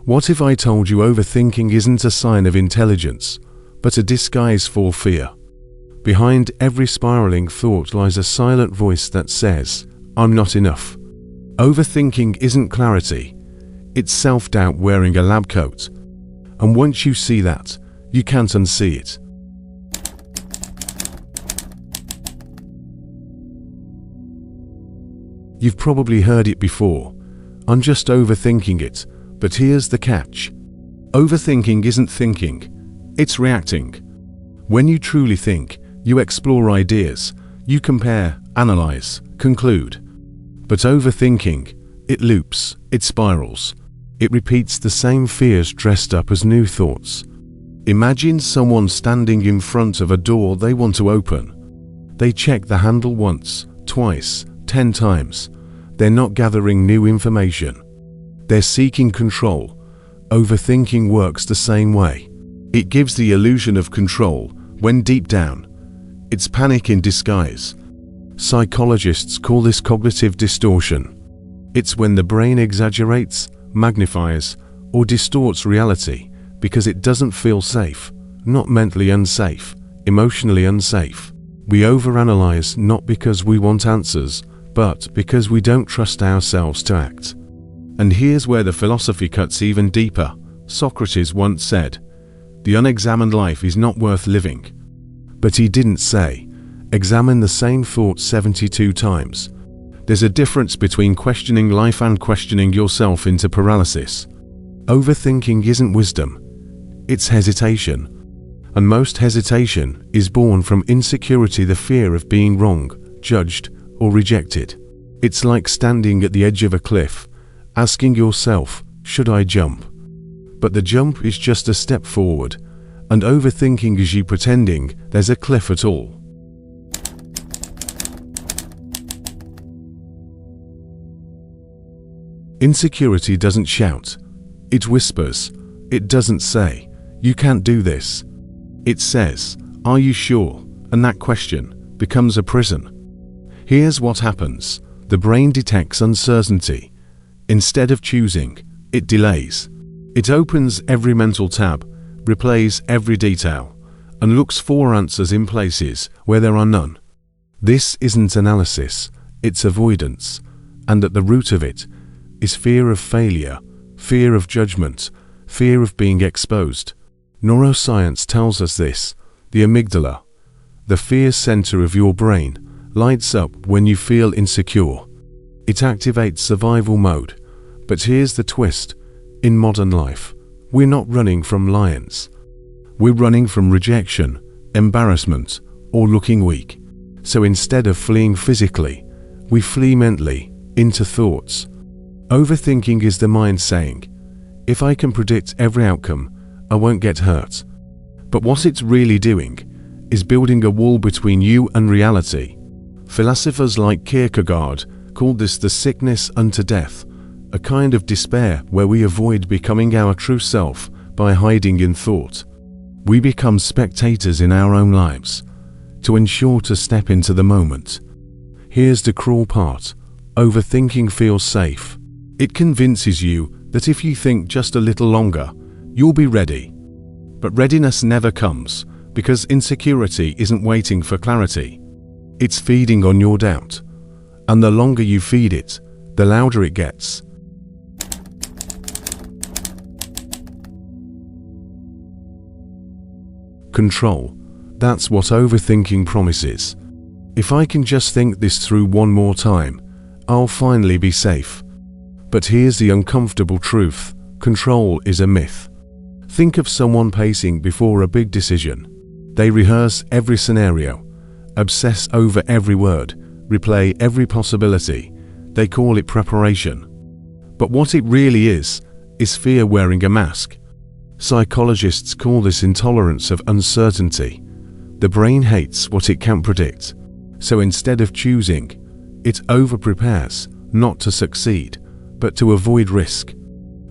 What if I told you overthinking isn't a sign of intelligence, but a disguise for fear? Behind every spiraling thought lies a silent voice that says, "I'm not enough." Overthinking isn't clarity, it's self-doubt wearing a lab coat. And once you see that, you can't unsee it. You've probably heard it before. I'm just overthinking it, but here's the catch. Overthinking isn't thinking, it's reacting. When you truly think, you explore ideas, you compare, analyze, conclude. But overthinking, it loops, it spirals. It repeats the same fears dressed up as new thoughts. Imagine someone standing in front of a door they want to open. They check the handle once, twice, 10 times. They're not gathering new information. They're seeking control. Overthinking works the same way. It gives the illusion of control when deep down, it's panic in disguise. Psychologists call this cognitive distortion. It's when the brain exaggerates, magnifies, or distorts reality because it doesn't feel safe, not mentally unsafe, emotionally unsafe. We overanalyze not because we want answers, but because we don't trust ourselves to act. And here's where the philosophy cuts even deeper. Socrates once said, "The unexamined life is not worth living." But he didn't say, "Examine the same thought 72 times. There's a difference between questioning life and questioning yourself into paralysis. Overthinking isn't wisdom, it's hesitation. And most hesitation is born from insecurity, the fear of being wrong, judged, or rejected. It's like standing at the edge of a cliff, asking yourself, "Should I jump?" But the jump is just a step forward, and overthinking is you pretending there's a cliff at all. Insecurity doesn't shout. It whispers. It doesn't say, "You can't do this." It says, "Are you sure?" And that question becomes a prison. Here's what happens. The brain detects uncertainty. Instead of choosing, it delays. It opens every mental tab, replays every detail, and looks for answers in places where there are none. This isn't analysis, it's avoidance. And at the root of it is fear of failure, fear of judgment, fear of being exposed. Neuroscience tells us this. The amygdala, the fear center of your brain, lights up when you feel insecure. It activates survival mode. But here's the twist. In modern life, we're not running from lions. We're running from rejection, embarrassment, or looking weak. So instead of fleeing physically, we flee mentally, into thoughts. Overthinking is the mind saying, "If I can predict every outcome, I won't get hurt." But what it's really doing is building a wall between you and reality. Philosophers like Kierkegaard called this the sickness unto death, a kind of despair where we avoid becoming our true self by hiding in thought. We become spectators in our own lives, to ensure to step into the moment. Here's the cruel part. Overthinking feels safe. It convinces you that if you think just a little longer, you'll be ready. But readiness never comes, because insecurity isn't waiting for clarity. It's feeding on your doubt. And the longer you feed it, the louder it gets. Control. That's what overthinking promises. If I can just think this through one more time, I'll finally be safe. But here's the uncomfortable truth. Control is a myth. Think of someone pacing before a big decision. They rehearse every scenario, obsess over every word, replay every possibility. They call it preparation. But what it really is fear wearing a mask. Psychologists call this intolerance of uncertainty. The brain hates what it can't predict. So instead of choosing, it over-prepares, not to succeed, but to avoid risk.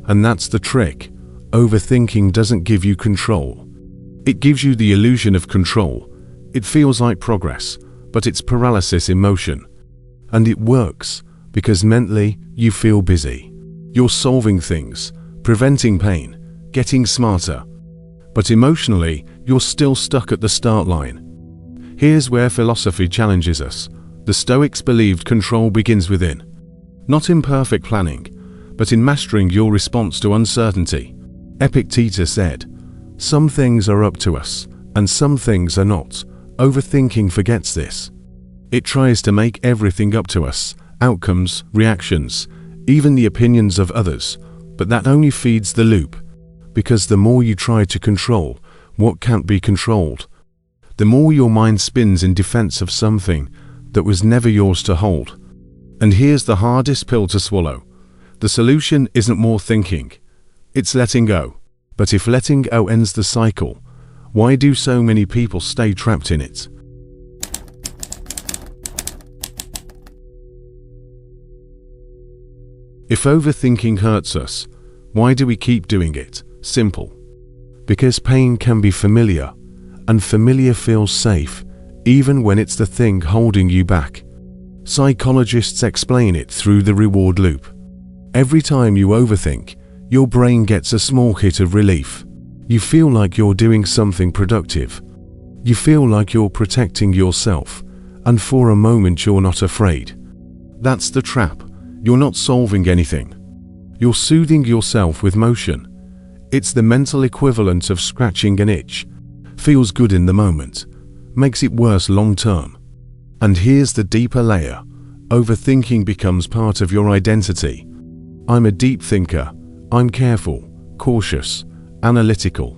And that's the trick. Overthinking doesn't give you control. It gives you the illusion of control. It feels like progress, but it's paralysis in motion. And it works because mentally you feel busy. You're solving things, preventing pain, getting smarter. But emotionally, you're still stuck at the start line. Here's where philosophy challenges us. The Stoics believed control begins within, not in perfect planning, but in mastering your response to uncertainty. Epictetus said, "Some things are up to us, and some things are not." Overthinking forgets this. It tries to make everything up to us, outcomes, reactions, even the opinions of others, but that only feeds the loop, because the more you try to control what can't be controlled, the more your mind spins in defense of something that was never yours to hold. And here's the hardest pill to swallow. The solution isn't more thinking, it's letting go. But if letting go ends the cycle, why do so many people stay trapped in it? If overthinking hurts us, why do we keep doing it? Simple. Because pain can be familiar, and familiar feels safe, even when it's the thing holding you back. Psychologists explain it through the reward loop. Every time you overthink, your brain gets a small hit of relief. You feel like you're doing something productive. You feel like you're protecting yourself, and for a moment you're not afraid. That's the trap. You're not solving anything. You're soothing yourself with motion. It's the mental equivalent of scratching an itch. Feels good in the moment, makes it worse long term. And here's the deeper layer. Overthinking becomes part of your identity. I'm a deep thinker. I'm careful, cautious, analytical.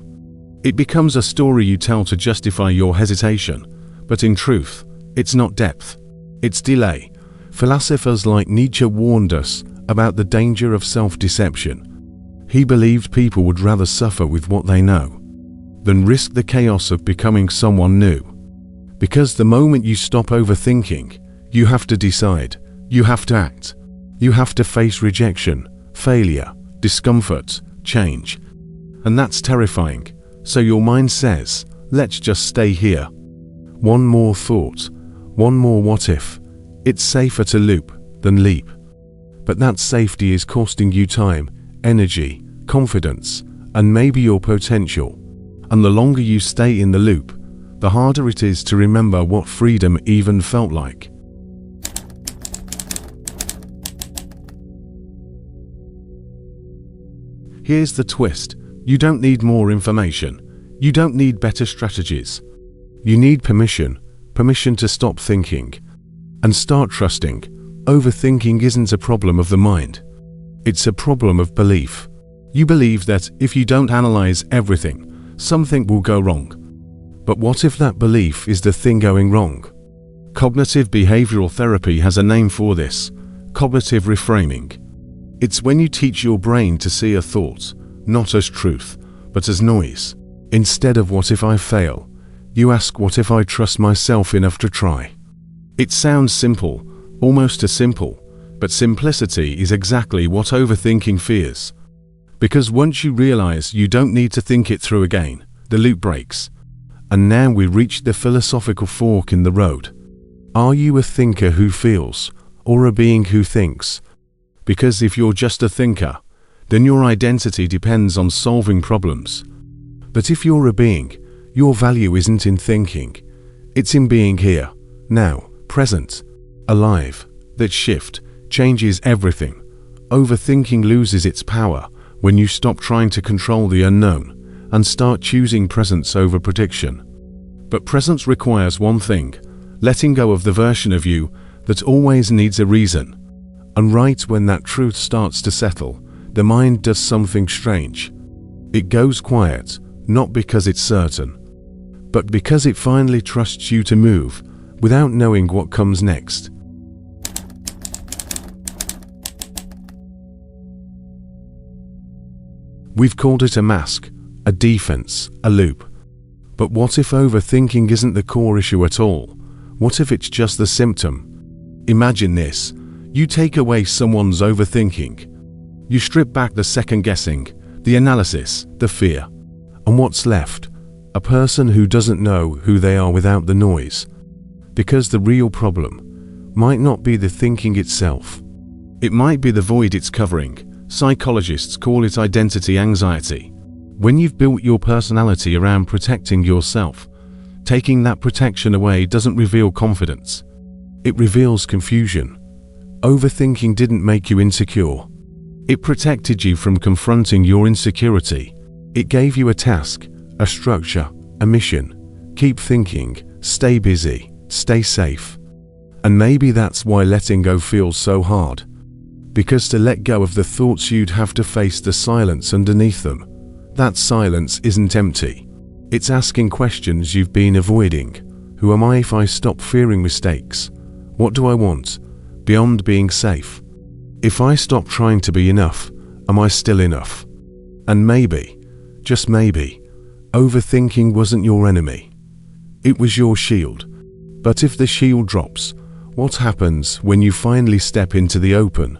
It becomes a story you tell to justify your hesitation, but in truth, it's not depth, it's delay. Philosophers like Nietzsche warned us about the danger of self-deception. He believed people would rather suffer with what they know than risk the chaos of becoming someone new. Because the moment you stop overthinking, you have to decide, you have to act, you have to face rejection, failure, discomfort, change. And that's terrifying. So your mind says, let's just stay here. One more thought, one more what if. It's safer to loop than leap. But that safety is costing you time, energy, confidence, and maybe your potential. And the longer you stay in the loop, the harder it is to remember what freedom even felt like. Here's the twist. You don't need more information. You don't need better strategies. You need permission to stop thinking and start trusting. Overthinking isn't a problem of the mind. It's a problem of belief. You believe that if you don't analyze everything, something will go wrong. But what if that belief is the thing going wrong? Cognitive behavioral therapy has a name for this: cognitive reframing. It's when you teach your brain to see a thought not as truth, but as noise. Instead of what if I fail, you ask what if I trust myself enough to try. It sounds simple, almost too simple, but simplicity is exactly what overthinking fears. Because once you realize you don't need to think it through again, the loop breaks. And now we reach the philosophical fork in the road. Are you a thinker who feels, or a being who thinks? Because if you're just a thinker, then your identity depends on solving problems. But if you're a being, your value isn't in thinking. It's in being here, now, present, alive. That shift changes everything. Overthinking loses its power when you stop trying to control the unknown and start choosing presence over prediction. But presence requires one thing: letting go of the version of you that always needs a reason. And right when that truth starts to settle, the mind does something strange. It goes quiet, not because it's certain, but because it finally trusts you to move without knowing what comes next. We've called it a mask, a defense, a loop. But what if overthinking isn't the core issue at all? What if it's just the symptom? Imagine this. You take away someone's overthinking. You strip back the second guessing, the analysis, the fear. And what's left? A person who doesn't know who they are without the noise. Because the real problem might not be the thinking itself. It might be the void it's covering. Psychologists call it identity anxiety. When you've built your personality around protecting yourself, taking that protection away doesn't reveal confidence. It reveals confusion. Overthinking didn't make you insecure. It protected you from confronting your insecurity. It gave you a task, a structure, a mission. Keep thinking, stay busy, stay safe. And maybe that's why letting go feels so hard. Because to let go of the thoughts, you'd have to face the silence underneath them. That silence isn't empty. It's asking questions you've been avoiding. Who am I if I stop fearing mistakes? What do I want, beyond being safe? If I stop trying to be enough, am I still enough? And maybe, just maybe, overthinking wasn't your enemy. It was your shield. But if the shield drops, what happens when you finally step into the open?